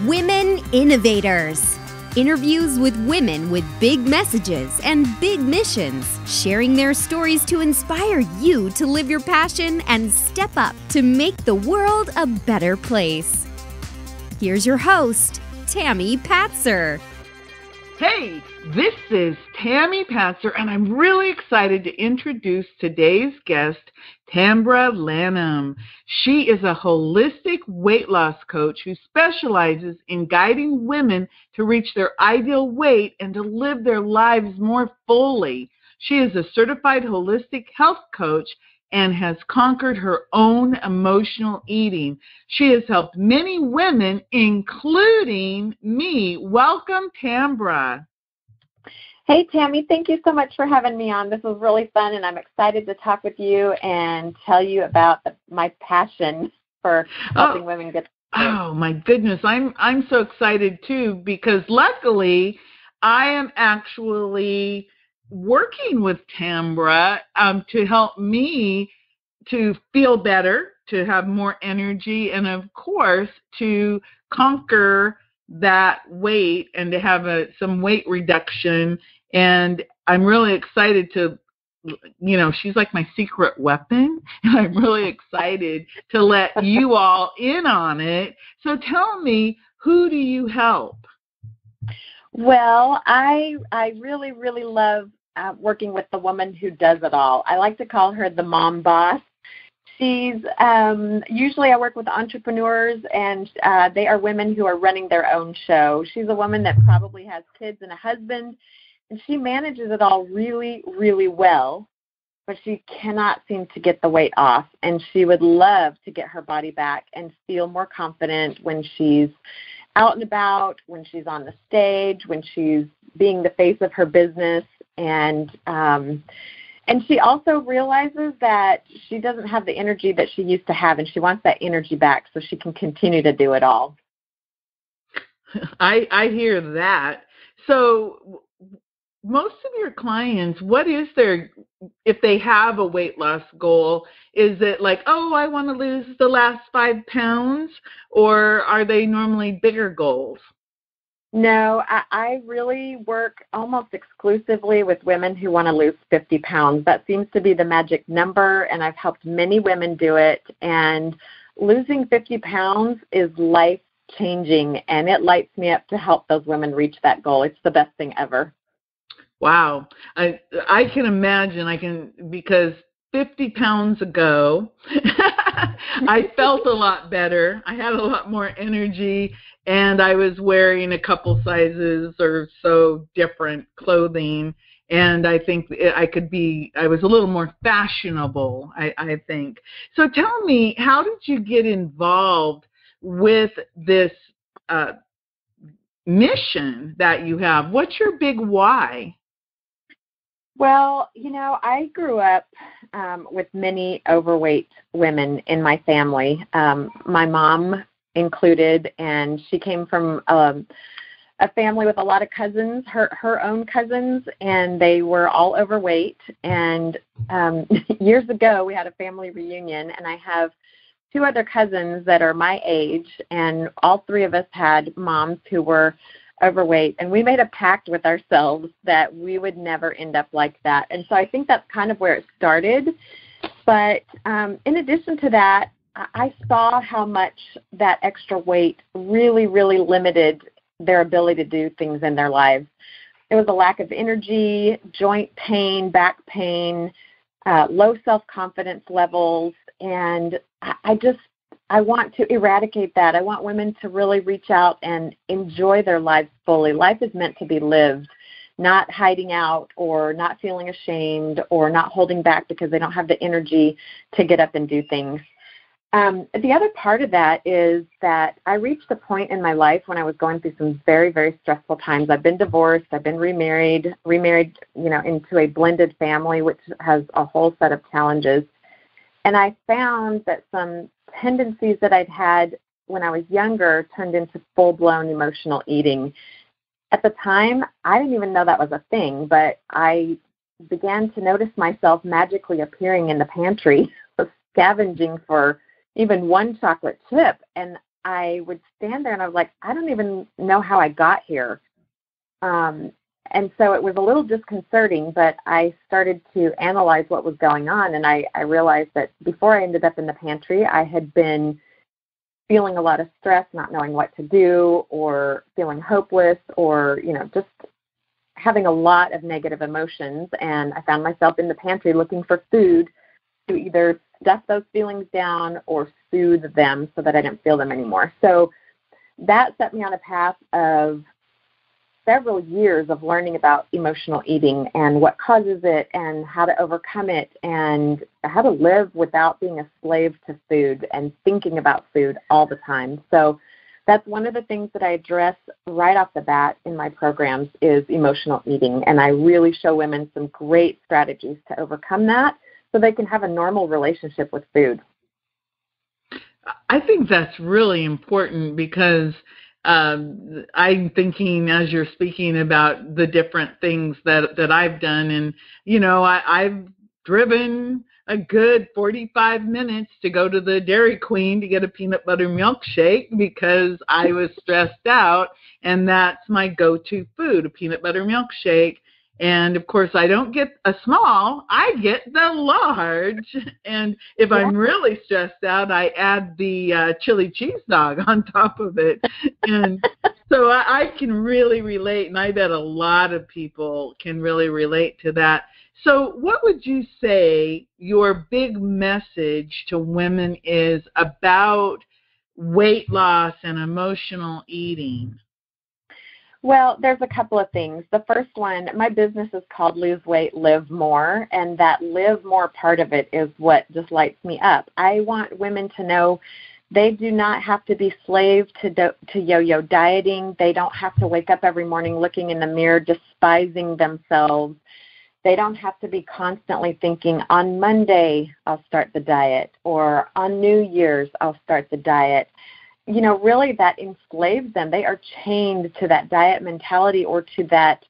Women Innovators. Interviews with women with big messages and big missions, sharing their stories to inspire you to live your passion and step up to make the world a better place. Here's your host, Tami Patzer. Hey, this is Tami Patzer, and I'm really excited to introduce today's guest, Tambra Lanham. She is a holistic weight loss coach who specializes in guiding women to reach their ideal weight and to live their lives more fully. She is a certified holistic health coach and has conquered her own emotional eating. She has helped many women, including me. Welcome, Tambra. Hey, Tami, thank you so much for having me on. This was really fun, and I'm excited to talk with you and tell you about my passion for helping women get Oh, my goodness. I'm so excited, too, because luckily I am actually working with Tambra to help me to feel better, to have more energy, and of course to conquer that weight and to have some weight reduction. And I'm really excited to, she's like my secret weapon, and I'm really excited to let you all in on it. So tell me, who do you help? Well, I really, really love working with the woman who does it all. I like to call her the mom boss. She's usually I work with entrepreneurs, and they are women who are running their own show. She's a woman that probably has kids and a husband, and she manages it all really, really well, but she cannot seem to get the weight off, and she would love to get her body back and feel more confident when she's out and about, when she's on the stage, when she's being the face of her business, and she also realizes that she doesn't have the energy that she used to have, and she wants that energy back so she can continue to do it all. I hear that. So most of your clients, what is if they have a weight loss goal, is it like, oh, I want to lose the last 5 pounds, or are they normally bigger goals? No, I really work almost exclusively with women who want to lose 50 pounds. That seems to be the magic number, and I've helped many women do it. And losing 50 pounds is life-changing, and it lights me up to help those women reach that goal. It's the best thing ever. Wow. I can imagine, because 50 pounds ago, I felt a lot better. I had a lot more energy, and I was wearing a couple sizes or so different clothing, and I think I was a little more fashionable, I think. So tell me, how did you get involved with this mission that you have? What's your big why? Well, I grew up with many overweight women in my family, my mom included, and she came from a family with a lot of cousins, her own cousins, and they were all overweight. And years ago, we had a family reunion, and I have 2 other cousins that are my age, and all 3 of us had moms who were overweight, and we made a pact with ourselves that we would never end up like that. And so I think that's kind of where it started. But in addition to that, I saw how much that extra weight really, really limited their ability to do things in their lives. There was a lack of energy, joint pain, back pain, low self-confidence levels, and I want to eradicate that. I want women to really reach out and enjoy their lives fully. Life is meant to be lived, not hiding out or not feeling ashamed or not holding back because they don't have the energy to get up and do things. The other part of that is that I reached a point in my life when I was going through some very, very stressful times. I've been divorced. I've been remarried, into a blended family, which has a whole set of challenges. And I found that some tendencies that I'd had when I was younger turned into full-blown emotional eating. At the time, I didn't even know that was a thing, but I began to notice myself magically appearing in the pantry, scavenging for even one chocolate chip. And I would stand there and I was like, I don't even know how I got here. And so it was a little disconcerting, but I started to analyze what was going on, and I realized that before I ended up in the pantry, I had been feeling a lot of stress, not knowing what to do, or feeling hopeless, or, just having a lot of negative emotions. And I found myself in the pantry looking for food to either stuff those feelings down or soothe them so that I didn't feel them anymore. So that set me on a path of several years of learning about emotional eating and what causes it and how to overcome it and how to live without being a slave to food and thinking about food all the time. So that's one of the things that I address right off the bat in my programs is emotional eating. And I really show women some great strategies to overcome that so they can have a normal relationship with food. I think that's really important because I'm thinking as you're speaking about the different things that I've done. And, I've driven a good 45 minutes to go to the Dairy Queen to get a peanut butter milkshake because I was stressed out. And that's my go-to food, a peanut butter milkshake. And, of course, I don't get a small, I get the large. And if I'm really stressed out, I add the chili cheese dog on top of it. And so I can really relate, and I bet a lot of people can really relate to that. So what would you say your big message to women is about weight loss and emotional eating? Well, there's a couple of things. The first one, my business is called Lose Weight, Live More, and that live more part of it is what just lights me up. I want women to know they do not have to be slaves to yo-yo dieting. They don't have to wake up every morning looking in the mirror, despising themselves. They don't have to be constantly thinking, on Monday I'll start the diet, or on New Year's I'll start the diet. Really that enslaves them. They are chained to that diet mentality or to that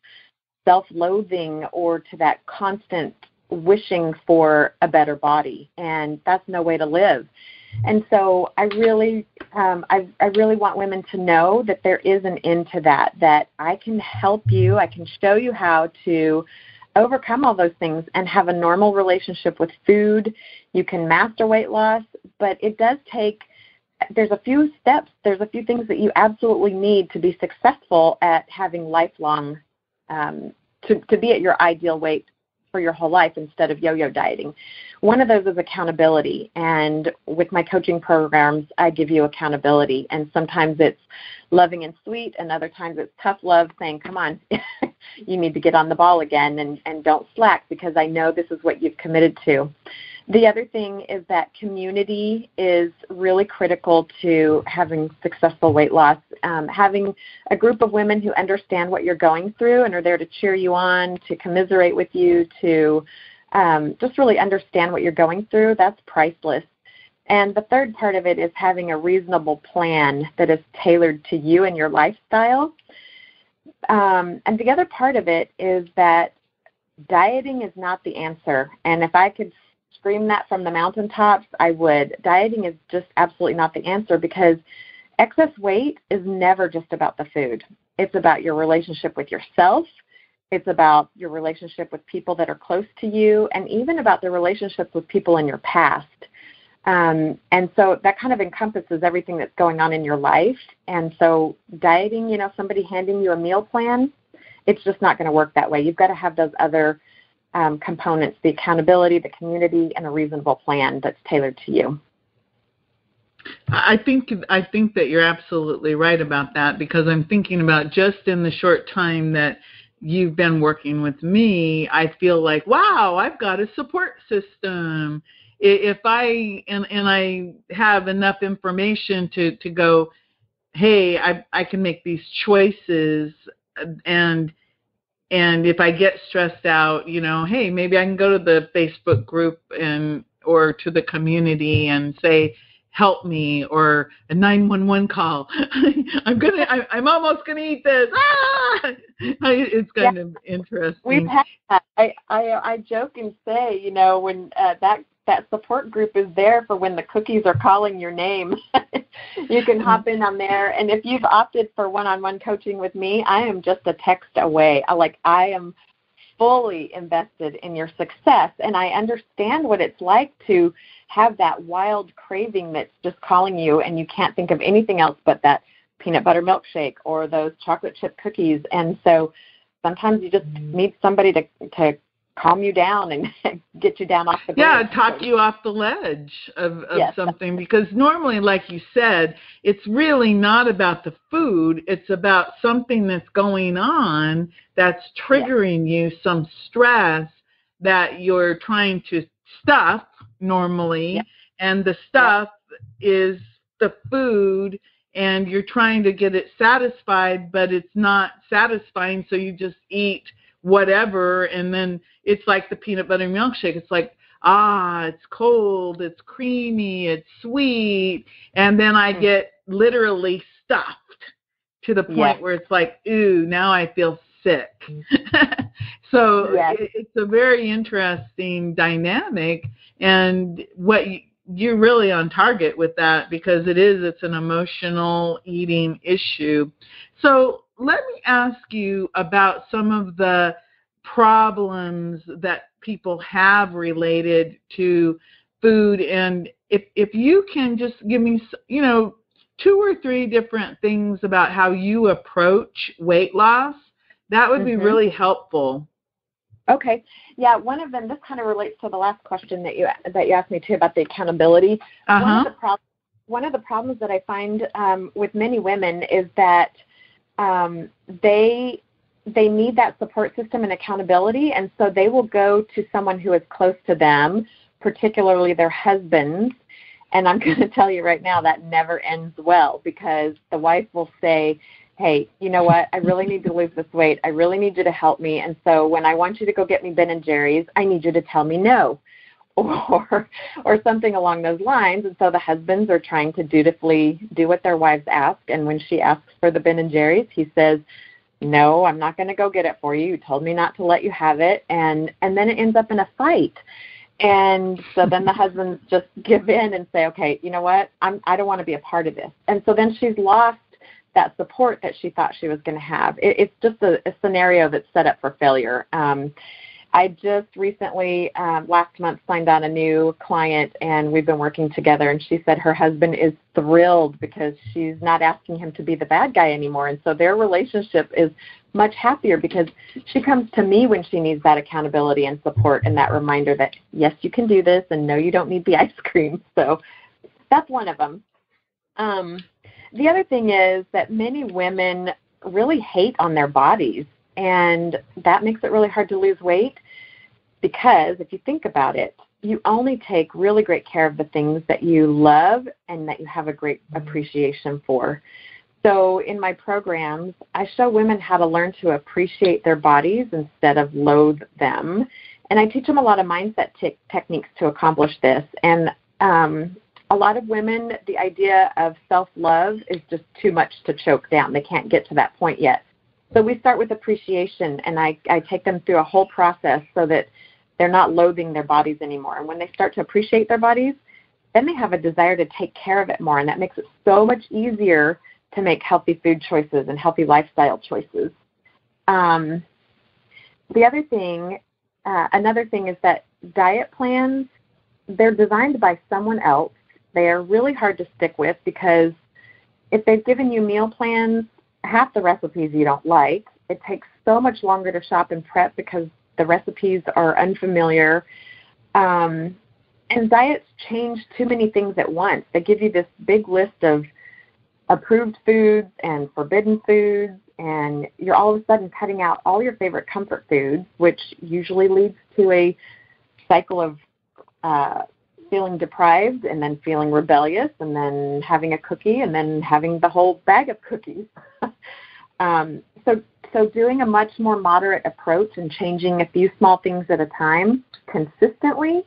self-loathing or to that constant wishing for a better body. And that's no way to live. And so I really want women to know that there is an end to that I can help you. I can show you how to overcome all those things and have a normal relationship with food. You can master weight loss, but it does take there's a few steps, there's a few things that you absolutely need to be successful at having lifelong, to be at your ideal weight for your whole life instead of yo-yo dieting. One of those is accountability. And with my coaching programs, I give you accountability. And sometimes it's loving and sweet, and other times it's tough love saying, come on, you need to get on the ball again and don't slack because I know this is what you've committed to. The other thing is that community is really critical to having successful weight loss. Having a group of women who understand what you're going through and are there to cheer you on, to commiserate with you, to just really understand what you're going through, that's priceless. And the third part of it is having a reasonable plan that is tailored to you and your lifestyle. And the other part of it is that dieting is not the answer. And if I could scream that from the mountaintops, I would. Dieting is just absolutely not the answer because excess weight is never just about the food. It's about your relationship with yourself. It's about your relationship with people that are close to you, and even about the relationships with people in your past. And so that kind of encompasses everything that's going on in your life. And so dieting, somebody handing you a meal plan, it's just not going to work that way. You've got to have those other components, the accountability, the community, and a reasonable plan that's tailored to you. I think that you're absolutely right about that, because I'm thinking about just in the short time that you've been working with me, I feel like, wow, I've got a support system. If I have enough information to go, hey, I can make these choices, and if I get stressed out, hey, maybe I can go to the Facebook group or to the community and say, help me, or a 911 call. I'm almost gonna eat this. It's kind of interesting. We've had that. I joke and say, when that that support group is there for when the cookies are calling your name. You can hop in on there. And if you've opted for one-on-one coaching with me, I am just a text away. I am fully invested in your success, and I understand what it's like to have that wild craving that's just calling you, and you can't think of anything else but that peanut butter milkshake or those chocolate chip cookies. And so sometimes you just need somebody to calm you down and get you down off the bridge. Yeah, talk you off the ledge of Yes. something, because normally, like you said, it's really not about the food. It's about something that's going on that's triggering you, some stress that you're trying to stuff normally, and the stuff is the food, and you're trying to get it satisfied, but it's not satisfying, so you just eat whatever, and then it's like the peanut butter milkshake. It's like, it's cold, it's creamy, it's sweet, and then I get literally stuffed to the point where it's like, ooh, now I feel sick. So it's a very interesting dynamic, and you're really on target with that, because it's an emotional eating issue. So let me ask you about some of the problems that people have related to food, and if you can just give me, 2 or 3 different things about how you approach weight loss, that would be really helpful. Okay. Yeah, one of them, this kind of relates to the last question that you asked me too about the accountability. One of the problems that I find with many women is that they need that support system and accountability, and so they will go to someone who is close to them, particularly their husbands. And I'm going to tell you right now that never ends well, because the wife will say, hey, you know what, I really need to lose this weight. I really need you to help me. And so when I want you to go get me Ben & Jerry's, I need you to tell me no, or something along those lines. And so the husbands are trying to dutifully do what their wives ask. And when she asks for the Ben & Jerry's, he says, no, I'm not going to go get it for you. You told me not to let you have it. And then it ends up in a fight. And so then the husbands just give in and say, okay, you know what, I don't want to be a part of this. And so then she's lost that support that she thought she was going to have. It's just a scenario that's set up for failure. I just recently, last month, signed on a new client, and we've been working together, and she said her husband is thrilled because she's not asking him to be the bad guy anymore. And so their relationship is much happier because she comes to me when she needs that accountability and support and that reminder that, yes, you can do this, and no, you don't need the ice cream. So that's one of them. The other thing is that many women really hate on their bodies, and that makes it really hard to lose weight, because if you think about it, you only take really great care of the things that you love and that you have a great appreciation for. So in my programs, I show women how to learn to appreciate their bodies instead of loathe them, and I teach them a lot of mindset techniques to accomplish this. And a lot of women, the idea of self-love is just too much to choke down. They can't get to that point yet. So we start with appreciation, and I take them through a whole process so that they're not loathing their bodies anymore. And when they start to appreciate their bodies, then they have a desire to take care of it more, and that makes it so much easier to make healthy food choices and healthy lifestyle choices. Another thing is that diet plans, they're designed by someone else. They are really hard to stick with, because if they've given you meal plans, half the recipes you don't like. It takes so much longer to shop and prep because the recipes are unfamiliar. And diets change too many things at once. They give you this big list of approved foods and forbidden foods, and you're all of a sudden cutting out all your favorite comfort foods, which usually leads to a cycle of feeling deprived, and then feeling rebellious, and then having a cookie, and then having the whole bag of cookies. So doing a much more moderate approach and changing a few small things at a time consistently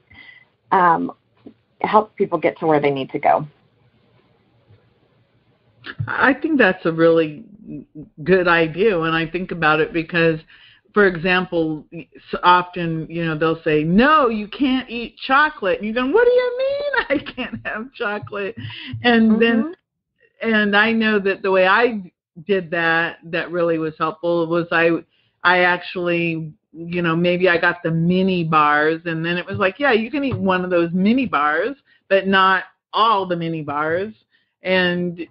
helps people get to where they need to go. I think that's a really good idea when I think about it, because for example, often, they'll say, no, you can't eat chocolate. And you're going, what do you mean I can't have chocolate? And and I know that the way I did that really was helpful was I actually, maybe I got the mini bars, and then it was like, yeah, you can eat one of those mini bars, but not all the mini bars. And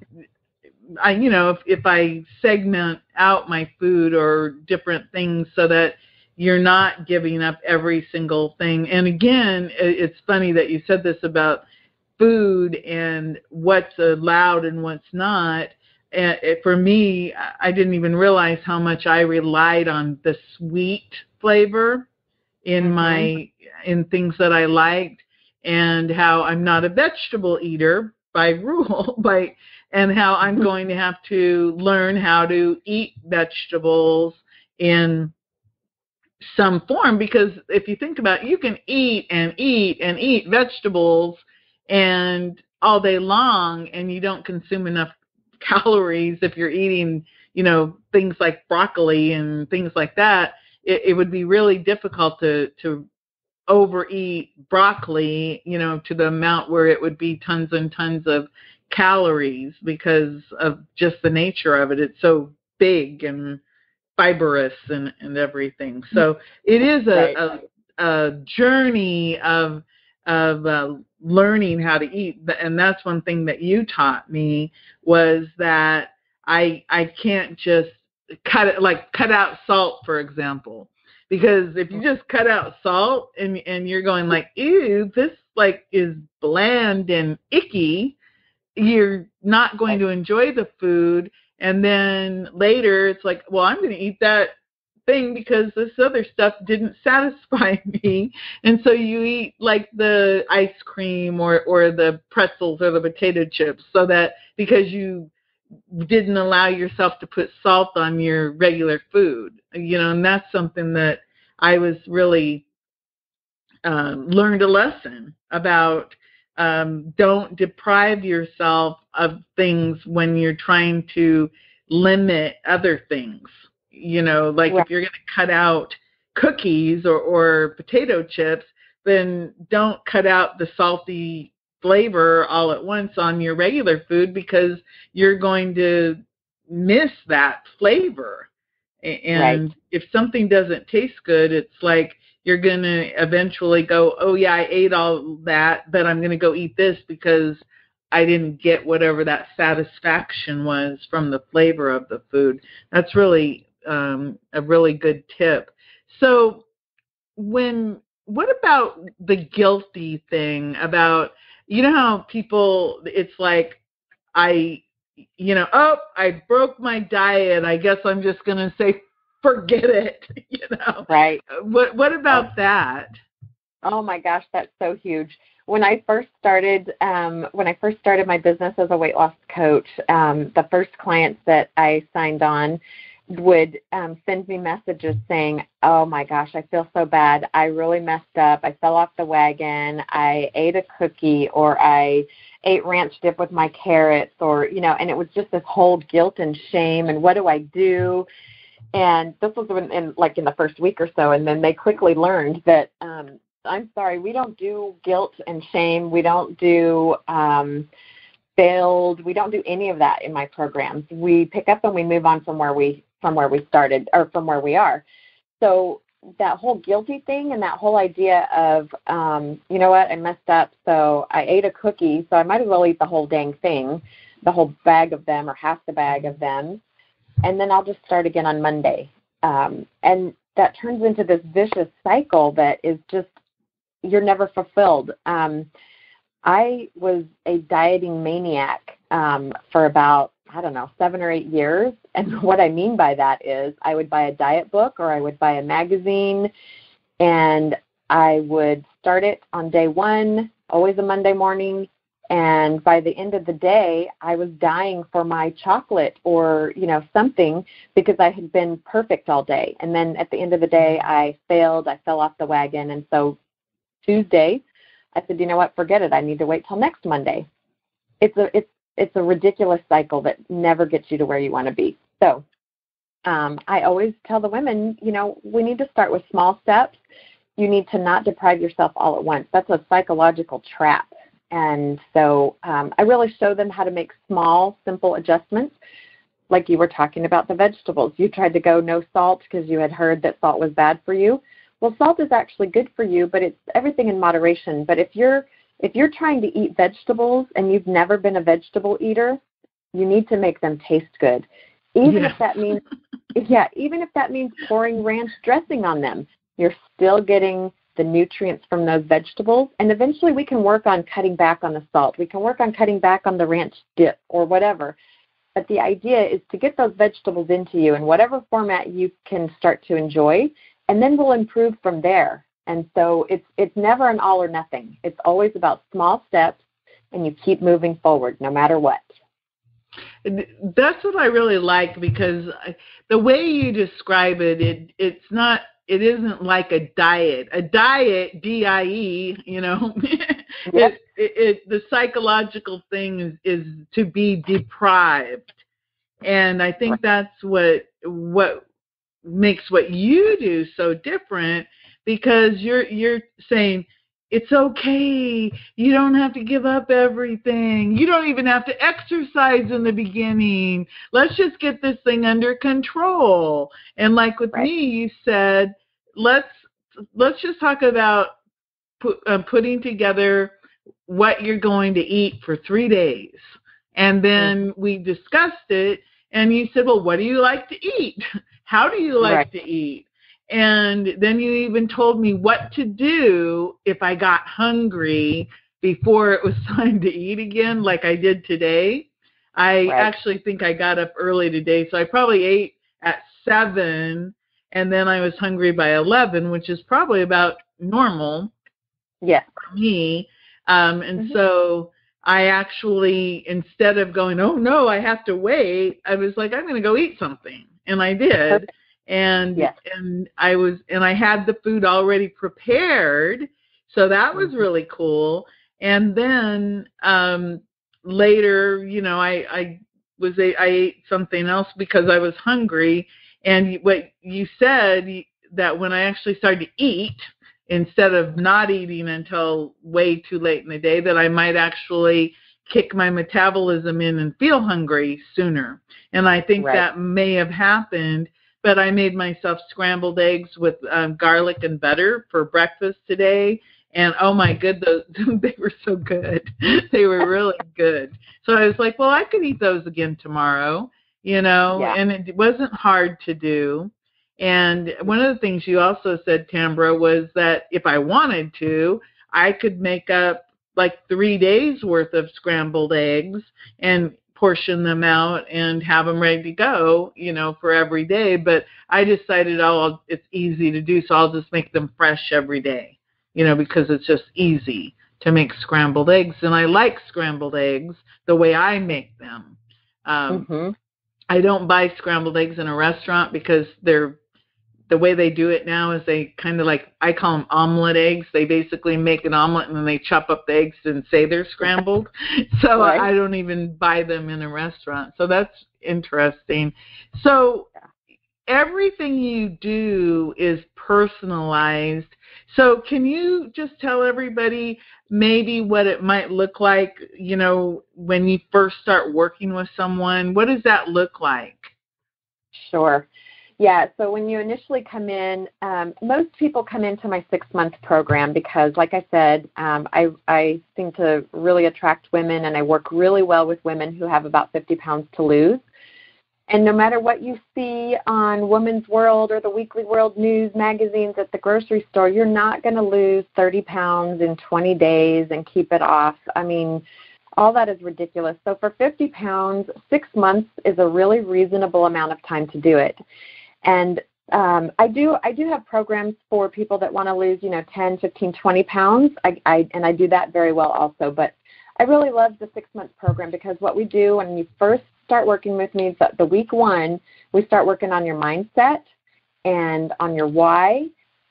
I, if I segment out my food or different things so that you're not giving up every single thing. And again, it's funny that you said this about food and what's allowed and what's not. And for me, I didn't even realize how much I relied on the sweet flavor in in things that I liked, and how I'm not a vegetable eater by rule, and how I'm going to have to learn how to eat vegetables in some form, because if you think about it, you can eat and eat and eat vegetables and all day long, and you don't consume enough calories. If you're eating, things like broccoli and things like that, it would be really difficult to overeat broccoli, to the amount where it would be tons and tons of calories because of just the nature of it. It's so big and fibrous and everything. So it is a journey of learning how to eat. And that's one thing that you taught me, was that I can't just cut out salt, for example. Because if you just cut out salt and you're going like, ew, this is bland and icky, you're not going to enjoy the food. And then later it's like, well, I'm going to eat that thing because this other stuff didn't satisfy me. And so you eat like the ice cream or the pretzels or the potato chips, so that because you didn't allow yourself to put salt on your regular food, and that's something that I was really learned a lesson about. Don't deprive yourself of things when you're trying to limit other things. If you're going to cut out cookies or potato chips, then don't cut out the salty flavor all at once on your regular food, because you're going to miss that flavor. And if something doesn't taste good, it's like you're going to eventually go, oh, yeah, I ate all that, but I'm going to go eat this because I didn't get whatever that satisfaction was from the flavor of the food. That's really a really good tip. So what about the guilty thing about, how people, it's like, I broke my diet. I guess I'm just going to say, forget it, Right. What about that? Oh my gosh, that's so huge. When I first started my business as a weight loss coach, the first clients that I signed on would send me messages saying, oh my gosh, I feel so bad. I really messed up. I fell off the wagon. I ate a cookie, or I ate ranch dip with my carrots, or, and it was just this whole guilt and shame. And what do I do? And this was in the first week or so. And then they quickly learned that, I'm sorry, we don't do guilt and shame. We don't do failed. We don't do any of that in my programs. We pick up and we move on from where we started, or from where we are. So that whole guilty thing and that whole idea of, you know what, I messed up, so I ate a cookie, so I might as well eat the whole dang thing, the whole bag of them or half the bag of them, and then I'll just start again on Monday. And that turns into this vicious cycle that is just, you're never fulfilled. I was a dieting maniac for about, 7 or 8 years. And what I mean by that is I would buy a diet book, or I would buy a magazine, and I would start it on day one, always a Monday morning. And by the end of the day, I was dying for my chocolate or, something, because I had been perfect all day. And then at the end of the day, I failed. I fell off the wagon. And so Tuesday, I said, you know what, forget it. I need to wait till next Monday. It's a ridiculous cycle that never gets you to where you want to be. So I always tell the women, we need to start with small steps. You need to not deprive yourself all at once. That's a psychological trap. And so I really show them how to make small, simple adjustments. Like you were talking about the vegetables. You tried to go no salt because you had heard that salt was bad for you. Well, salt is actually good for you, but it's everything in moderation. But if you're trying to eat vegetables and you've never been a vegetable eater, you need to make them taste good. Even if that means pouring ranch dressing on them, you're still getting the nutrients from those vegetables. And eventually we can work on cutting back on the salt. We can work on cutting back on the ranch dip or whatever. But the idea is to get those vegetables into you in whatever format you can start to enjoy, and then we'll improve from there. And so it's never an all or nothing. It's always about small steps, and you keep moving forward no matter what. That's what I really like, because the way you describe it, it isn't like a diet. A diet, D-I-E, Yep. The psychological thing is to be deprived. And I think that's what makes what you do so different, because you're saying, it's okay. You don't have to give up everything. You don't even have to exercise in the beginning. Let's just get this thing under control. And like with me, you said, let's just talk about putting together what you're going to eat for 3 days. And then we discussed it, and you said, well, what do you like to eat? How do you like to eat? And then you even told me what to do if I got hungry before it was time to eat again, like I did today. I actually think I got up early today, so I probably ate at 7, and then I was hungry by 11, which is probably about normal for me. So I actually, instead of going, oh, no, I have to wait, I was like, I'm going to go eat something. And I did. Perfect. And I had the food already prepared, so that was really cool. And then later, I ate something else because I was hungry. And what you said, that when I actually started to eat, instead of not eating until way too late in the day, that I might actually kick my metabolism in and feel hungry sooner. And I think that may have happened. But I made myself scrambled eggs with garlic and butter for breakfast today. And, oh, my goodness, they were so good. They were really good. So I was like, well, I could eat those again tomorrow, and it wasn't hard to do. And one of the things you also said, Tambra, was that if I wanted to, I could make up like 3 days worth of scrambled eggs and portion them out and have them ready to go, for every day. But I decided, it's easy to do, so I'll just make them fresh every day, because it's just easy to make scrambled eggs. And I like scrambled eggs the way I make them. I don't buy scrambled eggs in a restaurant because the way they do it now is they kind of like, I call them omelet eggs. They basically make an omelet and then they chop up the eggs and say they're scrambled. So I don't even buy them in a restaurant. So that's interesting. So everything you do is personalized. So can you just tell everybody maybe what it might look like, when you first start working with someone? What does that look like? Sure. Yeah, so when you initially come in, most people come into my 6-month program because, like I said, I seem to really attract women, and I work really well with women who have about 50 pounds to lose. And no matter what you see on Women's World or the Weekly World News magazines at the grocery store, you're not going to lose 30 pounds in 20 days and keep it off. I mean, all that is ridiculous. So for 50 pounds, 6 months is a really reasonable amount of time to do it. And I do have programs for people that want to lose, 10, 15, 20 pounds. And I do that very well also. But I really love the 6-month program because what we do when you first start working with me, the week 1, we start working on your mindset and on your why.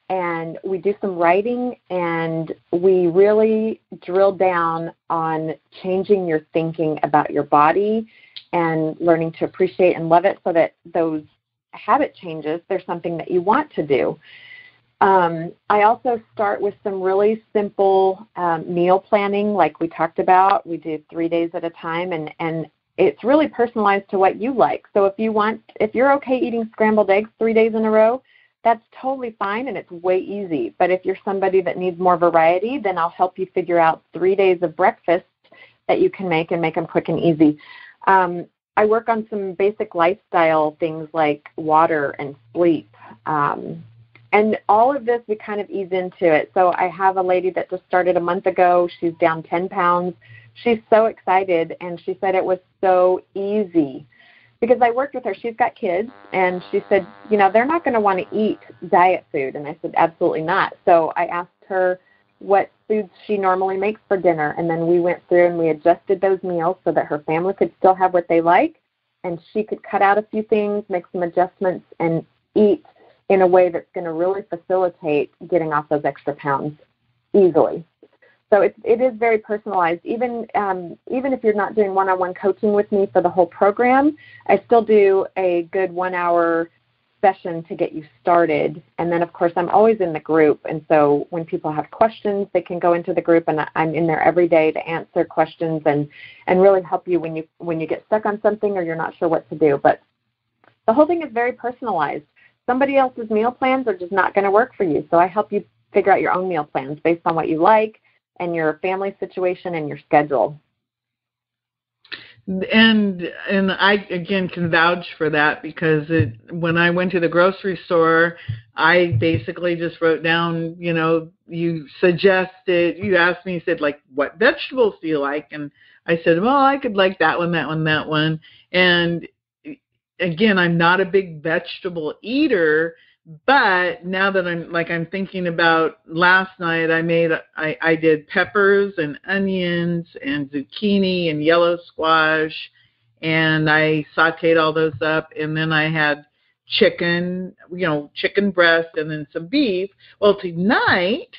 And we do some writing, and we really drill down on changing your thinking about your body and learning to appreciate and love it so that those habit changes, there's something that you want to do. I also start with some really simple meal planning like we talked about. We do 3 days at a time, and it's really personalized to what you like. So if you're okay eating scrambled eggs 3 days in a row, that's totally fine, and it's way easy. But if you're somebody that needs more variety, then I'll help you figure out 3 days of breakfast that you can make and make them quick and easy. I work on some basic lifestyle things like water and sleep. And all of this, we kind of ease into it. So I have a lady that just started a month ago. She's down 10 pounds. She's so excited, and she said it was so easy. Because I worked with her. She's got kids, and she said, they're not going to want to eat diet food. And I said, absolutely not. So I asked her what foods she normally makes for dinner, and then we went through and we adjusted those meals so that her family could still have what they like, and she could cut out a few things, make some adjustments, and eat in a way that's going to really facilitate getting off those extra pounds easily. So it is very personalized. Even if you're not doing one-on-one coaching with me for the whole program, I still do a good 1 hour session to get you started. And then, of course, I'm always in the group. And so when people have questions, they can go into the group, and I'm in there every day to answer questions and really help you when you get stuck on something or you're not sure what to do. But the whole thing is very personalized. Somebody else's meal plans are just not going to work for you. So I help you figure out your own meal plans based on what you like and your family situation and your schedule. And I, again, can vouch for that because when I went to the grocery store, I basically just wrote down, you suggested, you asked me, you said, like, what vegetables do you like? And I said, well, I could like that one, that one, that one. And again, I'm not a big vegetable eater, but now that I'm thinking about last night, I did peppers and onions and zucchini and yellow squash, and I sauteed all those up, and then I had chicken, chicken breast, and then some beef. Well, tonight,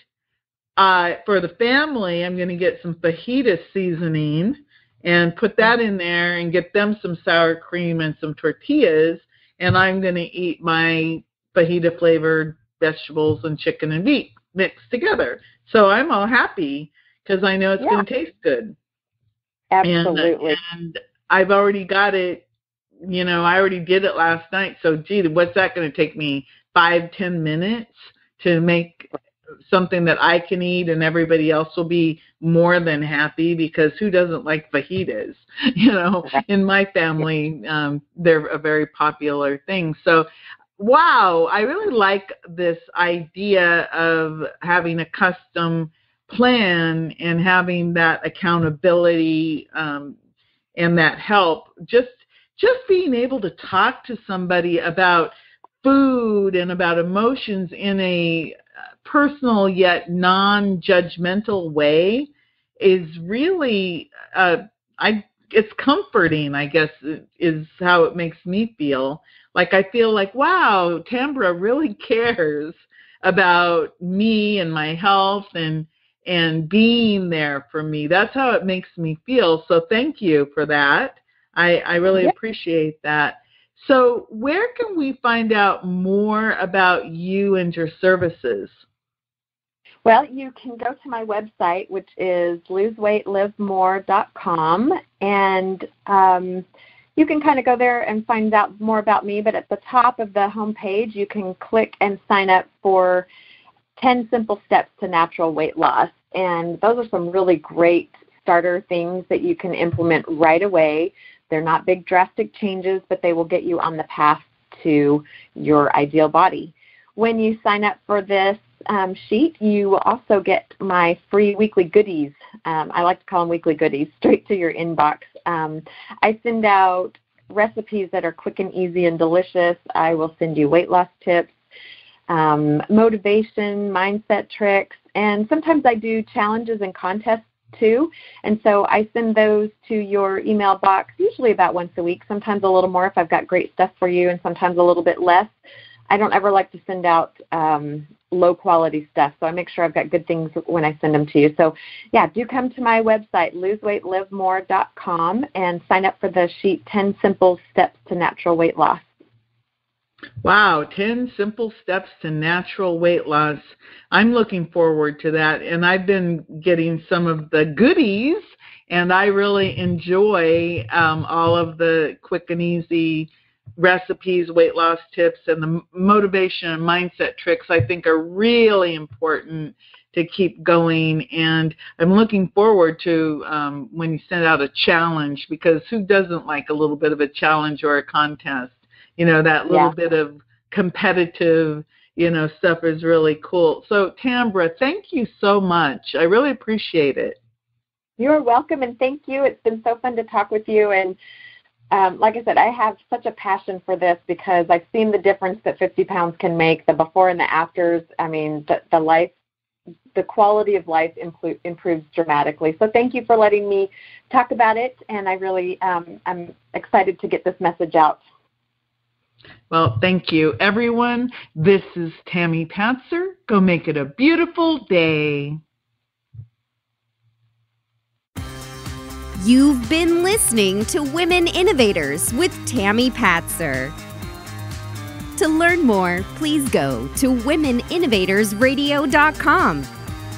for the family, I'm going to get some fajita seasoning and put that in there and get them some sour cream and some tortillas, and I'm going to eat my fajita-flavored vegetables and chicken and beef mixed together. So I'm all happy because I know it's going to taste good. Absolutely. And I've already got it, I already did it last night. So, gee, what's that going to take me, 5-10 minutes to make something that I can eat and everybody else will be more than happy, because who doesn't like fajitas? In my family, they're a very popular thing. So, wow, I really like this idea of having a custom plan and having that accountability and that help. Just being able to talk to somebody about food and about emotions in a personal yet non-judgmental way is really, it's comforting, I guess, is how it makes me feel. Like I feel like, wow, Tambra really cares about me and my health and being there for me. That's how it makes me feel. So thank you for that. I really appreciate that. So where can we find out more about you and your services? Well, you can go to my website, which is loseweightLiveMore.com, and you can kind of go there and find out more about me. But at the top of the homepage, you can click and sign up for 10 simple steps to natural weight loss. And those are some really great starter things that you can implement right away. They're not big drastic changes, but they will get you on the path to your ideal body. When you sign up for this sheet, you will also get my free weekly goodies. I like to call them weekly goodies, straight to your inbox. I send out recipes that are quick and easy and delicious. I will send you weight loss tips, motivation, mindset tricks, and sometimes I do challenges and contests too. And so I send those to your email box usually about once a week, sometimes a little more if I've got great stuff for you, and sometimes a little bit less. I don't ever like to send out low-quality stuff, so I make sure I've got good things when I send them to you. So, yeah, do come to my website, loseweightLiveMore.com, and sign up for the sheet 10 Simple Steps to Natural Weight Loss. Wow, 10 simple steps to natural weight loss. I'm looking forward to that. And I've been getting some of the goodies, and I really enjoy all of the quick and easy recipes, weight loss tips, and the motivation and mindset tricks I think are really important to keep going. And I'm looking forward to when you send out a challenge, because who doesn't like a little bit of a challenge or a contest? You know, that little bit of competitive, stuff is really cool. So, Tambra, thank you so much. I really appreciate it. You're welcome, and thank you. It's been so fun to talk with you. And like I said, I have such a passion for this because I've seen the difference that 50 pounds can make, the before and the afters. I mean, the quality of life improves dramatically. So thank you for letting me talk about it, and I really I'm excited to get this message out. Well, thank you, everyone. This is Tami Patzer. Go make it a beautiful day. You've been listening to Women Innovators with Tami Patzer. To learn more, please go to womeninnovatorsradio.com.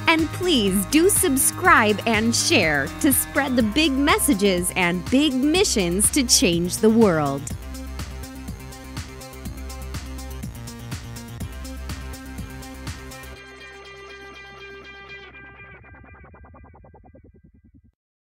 And please do subscribe and share to spread the big messages and big missions to change the world.